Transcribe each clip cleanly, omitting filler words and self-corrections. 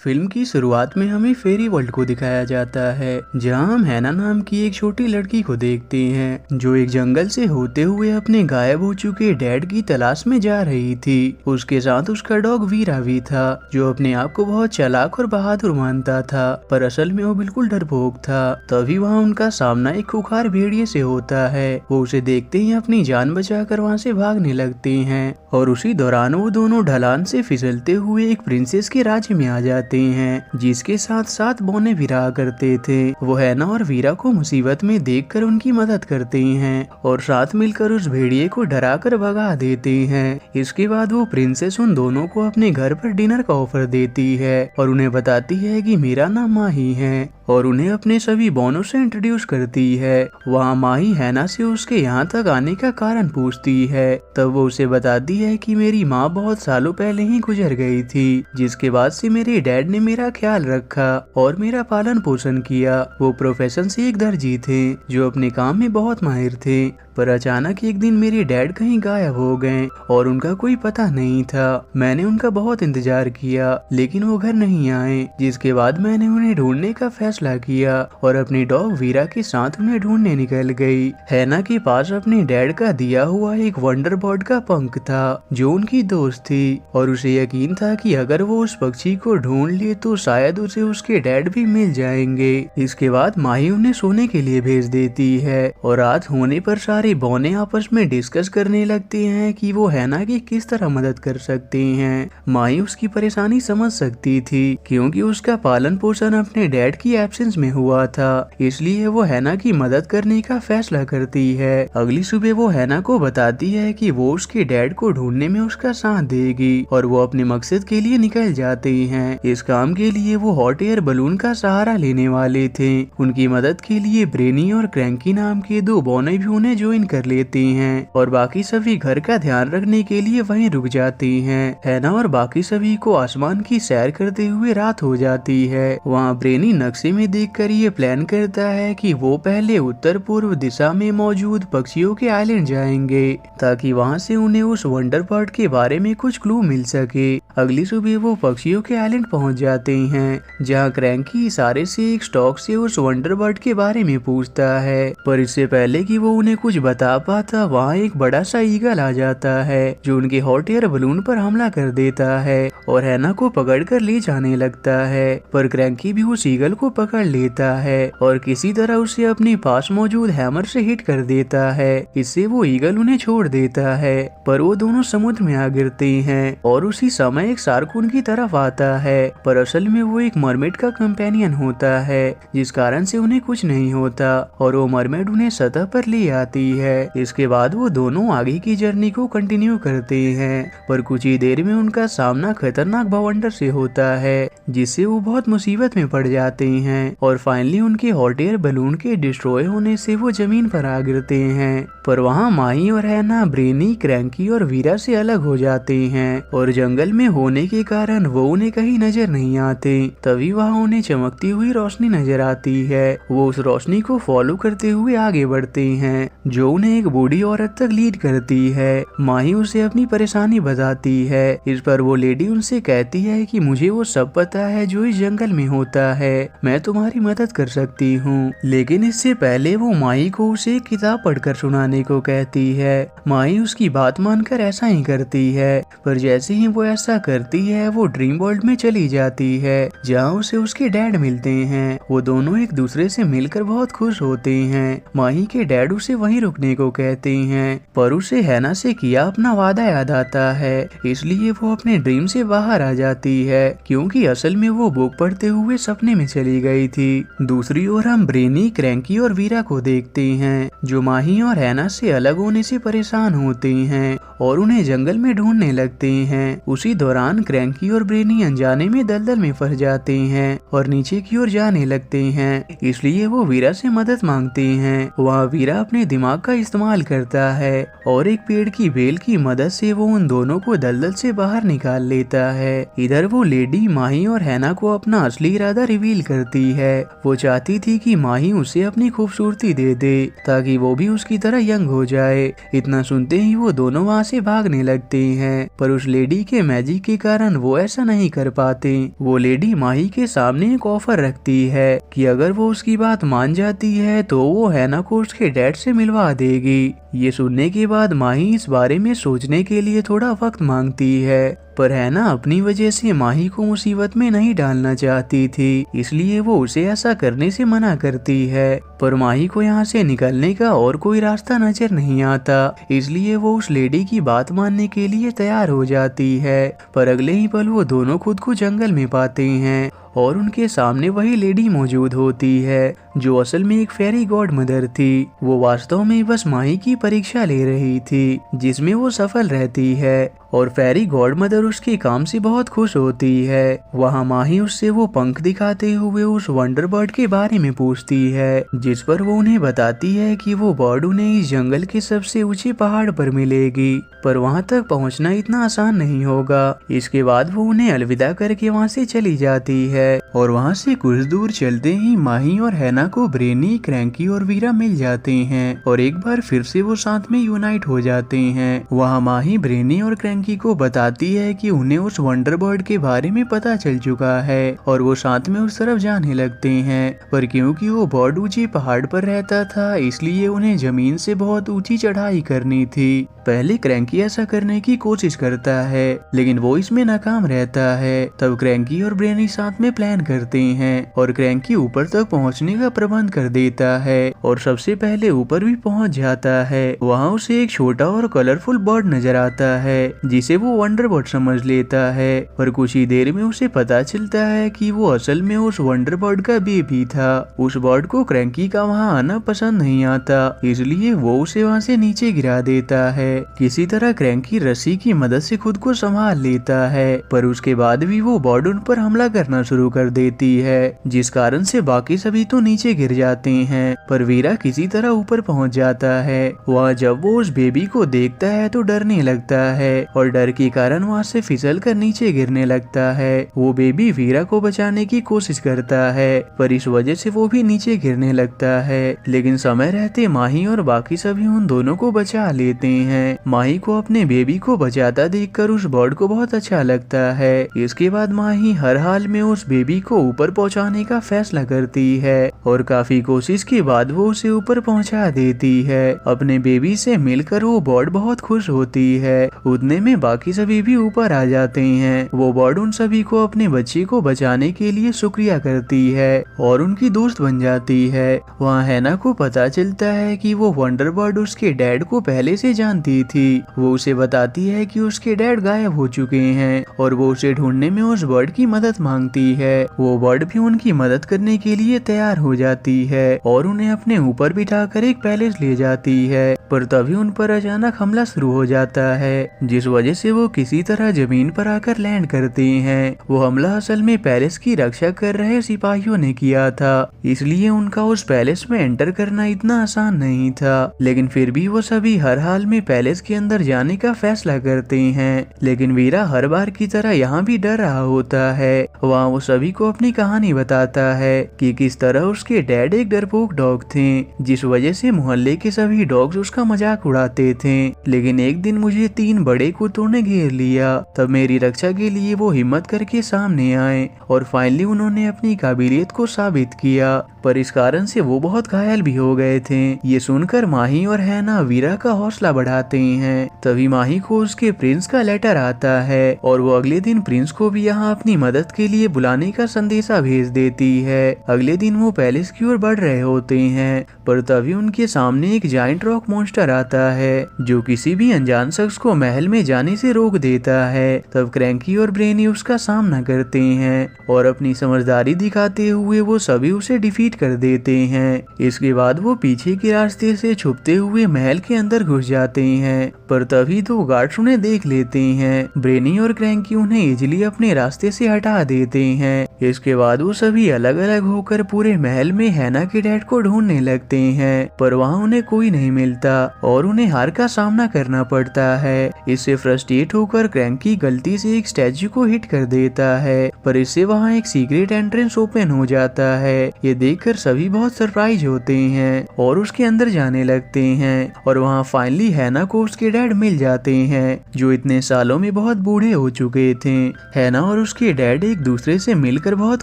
Film की शुरुआत में हमें फेरी वर्ल्ड को दिखाया जाता है, जहां हम हैना नाम की एक छोटी लड़की को देखते हैं जो एक जंगल से होते हुए अपने गायब हो चुके डैड की तलाश में जा रही थी। उसके साथ उसका डॉग वीरा भी था, जो अपने आप को बहुत चालाक और बहादुर मानता था, पर असल में वो बिल्कुल डरपोक था। तभी वहाँ उनका सामना एक खूंखार भेड़िए से होता है। वो उसे देखते ही अपनी जान बचाकर वहाँ से भागने लगते हैं और उसी दौरान वो दोनों ढलान से फिसलते हुए एक प्रिंसेस के राज्य में आ जाते हैं, जिसके साथ साथ बौने भी रहा करते थे। वो हैना और वीरा को मुसीबत में देखकर उनकी मदद करते हैं और साथ मिलकर उस भेड़िए को डराकर भगा देते हैं। इसके बाद वो प्रिंसेस उन दोनों को अपने घर पर डिनर का ऑफर देती है और उन्हें बताती है कि मेरा नाम माही है और उन्हें अपने सभी बौनों से इंट्रोड्यूस करती है। वहाँ माही हैना से उसके यहाँ तक आने का कारण पूछती है। तब वो उसे बताती है कि मेरी माँ बहुत सालों पहले ही गुजर गई थी, जिसके बाद से मेरे डैड ने मेरा ख्याल रखा और मेरा पालन पोषण किया। वो प्रोफेशन से एक दर्जी थे जो अपने काम में बहुत माहिर थे, पर अचानक एक दिन मेरे डैड कहीं गायब हो गए और उनका कोई पता नहीं था। मैंने उनका बहुत इंतजार किया लेकिन वो घर नहीं आए, जिसके बाद मैंने उन्हें ढूंढने का फैसला किया और अपने डॉग वीरा के साथ उन्हें ढूंढने निकल गई। हैना के पास अपने डैड का दिया हुआ एक वंडर बर्ड का पंख था जो उनकी दोस्त थी और उसे यकीन था कि अगर वो उस पक्षी को ढूंढ ले तो शायद उसे उसके डैड भी मिल जाएंगे। इसके बाद माही उन्हें सोने के लिए भेज देती है और रात होने पर सारे बौने आपस में डिस्कस करने लगते हैं कि वो हैना की किस तरह मदद कर सकते हैं। माही उसकी परेशानी समझ सकती थी क्योंकि उसका पालन पोषण अपने डैड की एब्सेंस में हुआ था, इसलिए वो हैना की मदद करने का फैसला करती है। अगली सुबह वो हैना को बताती है कि वो उसके डैड को ढूंढने में उसका साथ देगी और वो अपने मकसद के लिए निकल जाते हैं। इस काम के लिए वो हॉट एयर बलून का सहारा लेने वाले थे। उनकी मदद के लिए ब्रेनी और क्रैंकी नाम के दो बौने भी उन्हें ज्वाइन कर लेते हैं और बाकी सभी घर का ध्यान रखने के लिए वहीं रुक जाती हैं। हैना और बाकी सभी को आसमान की सैर करते हुए रात हो जाती है। वहाँ ब्रेनी नक्शे में देखकर ये प्लान करता है कि वो पहले उत्तर पूर्व दिशा में मौजूद पक्षियों के आइलैंड जाएंगे ताकि वहाँ से उन्हें उस वंडर बर्ड के बारे में कुछ क्लू मिल सके। अगली सुबह वो पक्षियों के आइलैंड पहुँच जाते हैं, जहाँ क्रैंकी इशारे से एक स्टॉक से उस वंडर बर्ड के बारे में पूछता है, पर इससे पहले कि वो उन्हें कुछ बता पाता वहाँ एक बड़ा सा ईगल आ जाता है जो उनके हॉट एयर बलून पर हमला कर देता है और हैना को पकड़कर ले जाने लगता है। पर क्रैंकी भी उस ईगल को पकड़ लेता है और किसी तरह उसे अपने पास मौजूद हैमर से हिट कर देता है। इससे वो ईगल उन्हें छोड़ देता है, पर वो दोनों समुद्र में आ गिरते हैं और उसी समय एक शार्क उनकी तरफ आता है, पर असल में वो एक मरमेड का कंपेनियन होता है, जिस कारण से उन्हें कुछ नहीं होता और वो मरमेड उन्हें सतह पर ले आती है। इसके बाद वो दोनों आगे की जर्नी को कंटिन्यू करते हैं, पर कुछ ही देर में उनका सामना खतरनाक बवंडर से होता है, जिससे वो बहुत मुसीबत में पड़ जाते हैं और फाइनली उनके हॉट एयर बलून के डिस्ट्रॉय होने से वो जमीन पर आ गिरते हैं। पर वहाँ माही और हैना ब्रेनी, क्रैंकी और वीरा से अलग हो जाते हैं और जंगल में होने के कारण वो उन्हें कहीं नजर नहीं आते। तभी वहाँ उन्हें चमकती हुई रोशनी नजर आती है। वो उस रोशनी को फॉलो करते हुए आगे बढ़ते हैं, जो उन्हें एक बूढ़ी औरत तक लीड करती है। माही उसे अपनी परेशानी बताती है। इस पर वो लेडी उनसे कहती है कि मुझे वो सब पता है जो इस जंगल में होता है, मैं तुम्हारी मदद कर सकती हूँ। लेकिन इससे पहले वो माही को उसे एक किताब पढ़कर सुनाने को कहती है। माही उसकी बात मानकर ऐसा ही करती है, पर जैसे ही वो ऐसा करती है वो ड्रीम वर्ल्ड में चली जाती है, जहाँ उसे उसके डैड मिलते हैं। वो दोनों एक दूसरे से मिलकर बहुत खुश होते हैं। माही के डैड उसे वहीं रुकने को कहते हैं, पर उसे हैना से किया अपना वादा याद आता है, इसलिए वो अपने ड्रीम से बाहर आ जाती है, क्योंकि असल में वो बुक पढ़ते हुए सपने में चली गई थी। दूसरी ओर हम ब्रेनी, क्रैंकी और वीरा को देखते हैं, जो माही और हैना से अलग होने से परेशान होते हैं और उन्हें जंगल में ढूंढने लगते हैं। उसी दौरान क्रैंकी और ब्रेनी अनजाने में दलदल में फंस जाते हैं और नीचे की ओर जाने लगते हैं, इसलिए वो वीरा से मदद मांगते हैं। वहाँ वीरा अपने दिमाग का इस्तेमाल करता है और एक पेड़ की बेल की मदद से वो उन दोनों को दलदल से बाहर निकाल लेता है। इधर वो लेडी माही और हैना को अपना असली इरादा रिवील करती है। वो चाहती थी कि माही उसे अपनी खूबसूरती दे दे ताकि वो भी उसकी तरह यंग हो जाए। इतना सुनते ही वो दोनों वहाँ से भागने लगते हैं, पर उस लेडी के मैजिक के कारण वो ऐसा नहीं कर पाते। वो लेडी माही के सामने एक ऑफर रखती है कि अगर वो उसकी बात मान जाती है तो वो हैना को उसके डैड से मिलवा देगी। ये सुनने के बाद माही इस बारे में सोचने के लिए थोड़ा वक्त मांगती है, पर हैना अपनी वजह से माही को मुसीबत में नहीं डालना चाहती थी, इसलिए वो उसे ऐसा करने से मना करती है। पर माही को यहाँ से निकलने का और कोई रास्ता नजर नहीं आता, इसलिए वो उस लेडी की बात मानने के लिए तैयार हो जाती है। पर अगले ही पल वो दोनों खुद को जंगल में पाते हैं और उनके सामने वही लेडी मौजूद होती है जो असल में एक फेरी गॉड मदर थी। वो वास्तव में बस माही की परीक्षा ले रही थी जिसमें वो सफल रहती है और फेरी गॉड मदर उसके काम से बहुत खुश होती है। वहाँ माही उससे वो पंख दिखाते हुए उस वंडर बर्ड के बारे में पूछती है, जिस पर वो उन्हें बताती है कि वो बर्ड उन्हें इस जंगल के सबसे ऊंचे पहाड़ पर मिलेगी, पर वहाँ तक पहुँचना इतना आसान नहीं होगा। इसके बाद वो उन्हें अलविदा करके वहाँ से चली जाती है और वहाँ से कुछ दूर चलते ही माही और हैना को ब्रेनी, क्रैंकी और वीरा मिल जाते हैं और एक बार फिर से वो साथ में यूनाइट हो जाते हैं। वहाँ माही ब्रेनी और क्रैंकी को बताती है कि उन्हें उस वंडर बर्ड के बारे में पता चल चुका है और वो साथ में उस तरफ जाने लगते हैं, पर क्योंकि वो बर्ड ऊंचे पहाड़ पर रहता था इसलिए उन्हें जमीन से बहुत ऊंची चढ़ाई करनी थी। पहले क्रैंकी ऐसा करने की कोशिश करता है लेकिन वो इसमें नाकाम रहता है। तब क्रैंकी और ब्रेनी साथ में प्लान करते हैं और क्रैंकी ऊपर तक पहुंचने का प्रबंध कर देता है और सबसे पहले ऊपर भी पहुंच जाता है। वहां उसे एक छोटा और कलरफुल बर्ड नजर आता है जिसे वो वंडर बर्ड समझ लेता है, पर कुछ ही देर में उसे पता चलता है कि वो असल में उस वंडर बर्ड का बेबी था। उस बर्ड को क्रैंकी का वहाँ आना पसंद नहीं आता, इसलिए वो उसे वहाँ से नीचे गिरा देता है। किसी तरह क्रैंकी रस्सी की मदद से खुद को संभाल लेता है, पर उसके बाद भी वो बर्ड उन पर हमला करना शुरू कर देती है, जिस कारण से बाकी सभी तो नीचे गिर जाते हैं, पर वीरा किसी तरह ऊपर पहुंच जाता है। वहाँ जब वो उस बेबी को देखता है तो डरने लगता है और डर के कारण वहाँ से फिसल कर नीचे गिरने लगता है। वो बेबी वीरा को बचाने की कोशिश करता है, पर इस वजह से वो भी नीचे गिरने लगता है, लेकिन समय रहते माही और बाकी सभी उन दोनों को बचा लेते हैं। माही को अपने बेबी को बचाता देखकर उस बर्ड को बहुत अच्छा लगता है। इसके बाद माही हर हाल में उस बेबी को ऊपर पहुंचाने का फैसला करती है और काफी कोशिश के बाद वो उसे ऊपर पहुंचा देती है। अपने बेबी से मिलकर वो बर्ड बहुत खुश होती है। उतने में बाकी सभी भी ऊपर आ जाते हैं। वो बर्ड उन सभी को अपने बच्चे को बचाने के लिए शुक्रिया करती है और उनकी दोस्त बन जाती है। वहाँ हैना को पता चलता है कि वो वंडर बर्ड उसके डैड को पहले से जानती थी। वो उसे बताती है कि उसके डैड गायब हो चुके हैं और वो उसे ढूंढने में उस बर्ड की मदद मांगती है। वो बर्ड भी उनकी मदद करने के लिए तैयार हो जाती है और उन्हें अपने ऊपर बिठाकर एक पैलेस ले जाती है, पर तभी उन पर अचानक हमला शुरू हो जाता है, जिस वजह से वो किसी तरह जमीन पर आकर लैंड करते हैं। वो हमला असल में पैलेस की रक्षा कर रहे सिपाहियों ने किया था, इसलिए उनका उस पैलेस में एंटर करना इतना आसान नहीं था, लेकिन फिर भी वो सभी हर हाल में पैलेस के अंदर जाने का फैसला करते हैं। लेकिन वीरा हर बार की तरह यहाँ भी डर रहा होता है। वहाँ वो सभी को अपनी कहानी बताता है कि किस तरह उसके डैड एक डरपोक डॉग थे, जिस वजह से मोहल्ले के सभी डॉग्स उसका मजाक उड़ाते थे। लेकिन एक दिन मुझे 3 बड़े कुत्तों ने घेर लिया, तब मेरी रक्षा के लिए वो हिम्मत करके सामने आए और फाइनली उन्होंने अपनी काबिलियत को साबित किया, पर इस कारण से वो बहुत घायल भी हो गए थे। ये सुनकर माही और हैना वीरा का हौसला बढ़ाते हैं। तभी माही को उसके प्रिंस का लेटर आता है और वो अगले दिन प्रिंस को भी यहाँ अपनी मदद के लिए बुलाने का संदेशा भेज देती है। अगले दिन वो पैलेस की ओर बढ़ रहे होते हैं, पर तभी उनके सामने एक जाइंट रॉक मॉन्स्टर आता है जो किसी भी अनजान शख्स को महल में जाने से रोक देता है। तब क्रैंकी और ब्रेनी उसका सामना करते हैं और अपनी समझदारी दिखाते हुए वो सभी उसे डिफीट कर देते हैं। इसके बाद वो पीछे के रास्ते से छुपते हुए महल के अंदर घुस जाते हैं, पर तभी 2 गार्ड्स उन्हें देख लेते हैं। ब्रेनी और क्रैंकी उन्हें इजिली अपने रास्ते से हटा देते हैं। इसके बाद वो सभी अलग अलग होकर पूरे महल में हैना के डैड को ढूंढने लगते हैं, पर वहाँ उन्हें कोई नहीं मिलता और उन्हें हार का सामना करना पड़ता है। इससे फ्रस्ट्रेट होकर क्रैंकी गलती से एक स्टैचू को हिट कर देता है, पर इससे वहाँ एक सीक्रेट एंट्रेंस ओपन हो जाता है। ये देख देखकर सभी बहुत सरप्राइज होते हैं और उसके अंदर जाने लगते हैं और वहाँ फाइनली हैना को उसके डैड मिल जाते हैं जो इतने सालों में बहुत बूढ़े हो चुके थे। हैना और उसके डैड एक दूसरे से मिलकर बहुत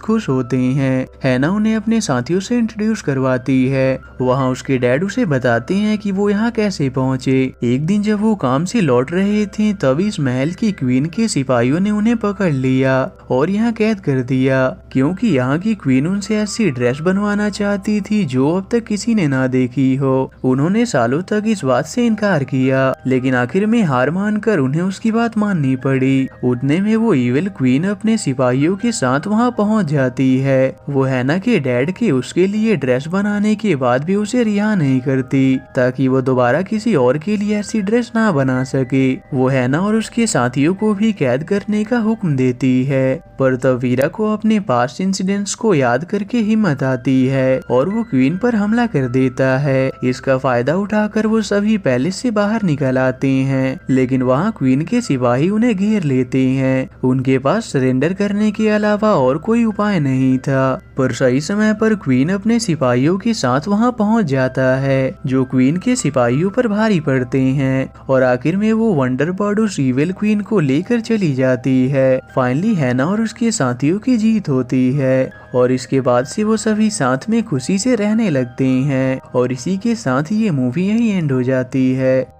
खुश होते हैं। हैना उन्हें अपने साथियों से इंट्रोड्यूस करवाती है। वहाँ उसके डैड उसे बताते हैं कि वो यहाँ कैसे पहुँचे। एक दिन जब वो काम से लौट रहे थे तभी इस महल की क्वीन के सिपाहियों ने उन्हें पकड़ लिया और यहाँ कैद कर दिया, क्योंकि यहाँ की क्वीन उनसे ऐसी ड्रेस बनवाना चाहती थी जो अब तक किसी ने ना देखी हो। उन्होंने सालों तक इस बात से इनकार किया, लेकिन आखिर में हार मानकर उन्हें उसकी बात माननी पड़ी। उतने में वो इविल क्वीन अपने सिपाहियों के साथ वहाँ पहुँच जाती है। वो हैना के डैड के उसके लिए ड्रेस बनाने के बाद भी उसे रिहा नहीं करती ताकि वो दोबारा किसी और के लिए ऐसी ड्रेस ना बना सके। वो हैना और उसके साथियों को भी कैद करने का हुक्म देती है, पर तब वीरा को अपने पास्ट इंसिडेंट्स को याद करके हिम्मत आती है और वो क्वीन पर हमला कर देता है। इसका फायदा उठाकर वो सभी पैलेस से बाहर निकल आते हैं, लेकिन वहाँ क्वीन के सिपाही उन्हें घेर लेते हैं। उनके पास सरेंडर करने के अलावा और कोई उपाय नहीं था, पर सही समय पर क्वीन अपने सिपाहियों के साथ वहाँ पहुँच जाता है जो क्वीन के सिपाहियों पर भारी पड़ते हैं और आखिर में वो वंडर बर्ड उस इविल क्वीन को लेकर चली जाती है। फाइनली हैना और उसके साथियों की जीत होती है और इसके बाद से वो सभी साथ में खुशी से रहने लगते हैं और इसी के साथ ये मूवी यहीं एंड हो जाती है।